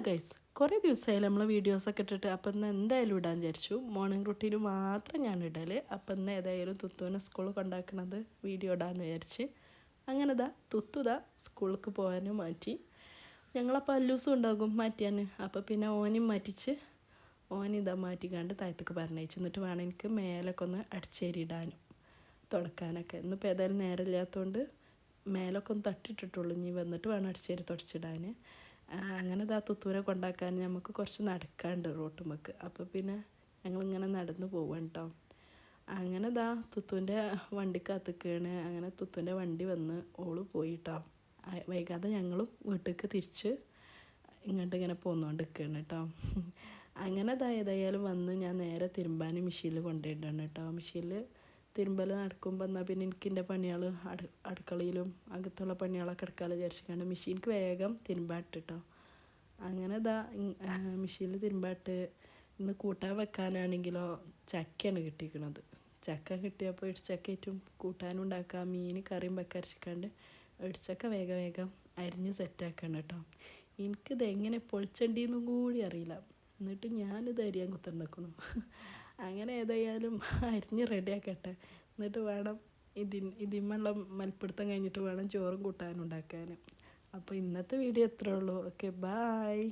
Guys, കുറേ ദിവസമായി നമ്മൾ വീഡിയോസൊക്കെ ഇട്ടിട്ട് അപ്പം ഇന്ന് എന്തായാലും ഇടാൻ വിചാരിച്ചു. മോർണിംഗ് റുട്ടീന് മാത്രം ഞാൻ ഇടൽ. അപ്പം ഇന്ന് ഏതായാലും തുത്തുവിനെ സ്കൂളിൽ കൊണ്ടാക്കുന്നത് വീഡിയോ ഇടാമെന്ന് വിചാരിച്ച് അങ്ങനെ തുത്തുതാ സ്കൂളിലേക്ക് പോകാനും മാറ്റി. ഞങ്ങളപ്പോൾ അല്ലൂസും ഉണ്ടാകും മാറ്റിയാൻ. അപ്പോൾ പിന്നെ ഓനും മാറ്റിച്ച് ഓനിതാ മാറ്റിക്കാണ്ട് താഴത്തേക്ക് പറഞ്ഞയച്ചു. എന്നിട്ട് വേണം എനിക്ക് മേലൊക്കെ ഒന്ന് അടിച്ചേരിയിടാനും തുടക്കാനൊക്കെ. ഇന്നിപ്പോൾ ഏതായാലും നേരമില്ലാത്തതുകൊണ്ട് മേലൊക്കെ ഒന്ന് തട്ടിട്ടിട്ടുള്ളൂ. ഇനി വന്നിട്ട് വേണം അടിച്ചേരി തുടച്ചിടാൻ. അങ്ങനെ തുത്തൂരെ കൊണ്ടാക്കാൻ നമുക്ക് കുറച്ച് നടക്കാണ്ട് റോട്ടുമ്മക്ക്. അപ്പോൾ പിന്നെ ഞങ്ങളിങ്ങനെ നടന്ന് പോവാണ് കേട്ടോ. അങ്ങനെ തുത്തുവിൻ്റെ വണ്ടിക്കകത്തേക്കാണ്. അങ്ങനെ തുത്തുവിൻ്റെ വണ്ടി വന്ന് ഓള് പോയി കേട്ടോ. വൈകാതെ ഞങ്ങളും വീട്ടിലേക്ക് തിരിച്ച് ഇങ്ങോട്ട് ഇങ്ങനെ പോന്നുകൊണ്ട് നിൽക്കുകയാണ് കേട്ടോ. അങ്ങനെ ഏതായാലും വന്ന് ഞാൻ നേരെ തിരുമ്പാനും മെഷീനിൽ കൊണ്ടുപോയിട്ടാണ് കേട്ടോ. മെഷീനിൽ തിരുമ്പൽ നടക്കുമ്പോൾ എന്നാൽ പിന്നെ എനിക്ക് എൻ്റെ പണികൾ അടുക്കളയിലും അകത്തുള്ള പണികളൊക്കെ എടുക്കാമെന്ന് വിചാരിച്ചിട്ടാണ് മെഷീനിക്ക് വേഗം തിരുമ്പാട്ടിട്ടോ. അങ്ങനെ മെഷീനിൽ തിരുമ്പാട്ട്. ഇന്ന് കൂട്ടാൻ വെക്കാനാണെങ്കിലോ ചക്കയാണ് കിട്ടിയിരിക്കുന്നത്. ചക്ക കിട്ടിയപ്പോൾ ഇടിച്ചക്കയിട്ടും കൂട്ടാനും ഉണ്ടാക്കാം, മീൻ കറിയും വെക്കരച്ചിക്കാണ്ട് ഇടിച്ചക്ക വേഗം അരിഞ്ഞ് സെറ്റാക്കണം കേട്ടോ. എനിക്കിത് എങ്ങനെ പൊളിച്ചണ്ടിന്നും കൂടി അറിയില്ല. എന്നിട്ട് ഞാനിത് അരിയാൻ കുത്തിർന്നിക്കുന്നു. അങ്ങനെ ഏതായാലും അരിഞ്ഞ് റെഡിയാക്കട്ടെ. എന്നിട്ട് വേണം ഇതിന്മേലുള്ള മൽപ്പിടുത്തം കഴിഞ്ഞിട്ട് വേണം ചോറും കൂട്ടാനും ഉണ്ടാക്കാൻ. അപ്പോൾ ഇന്നത്തെ വീഡിയോ എത്രയേ ഉള്ളൂ. Okay, bye.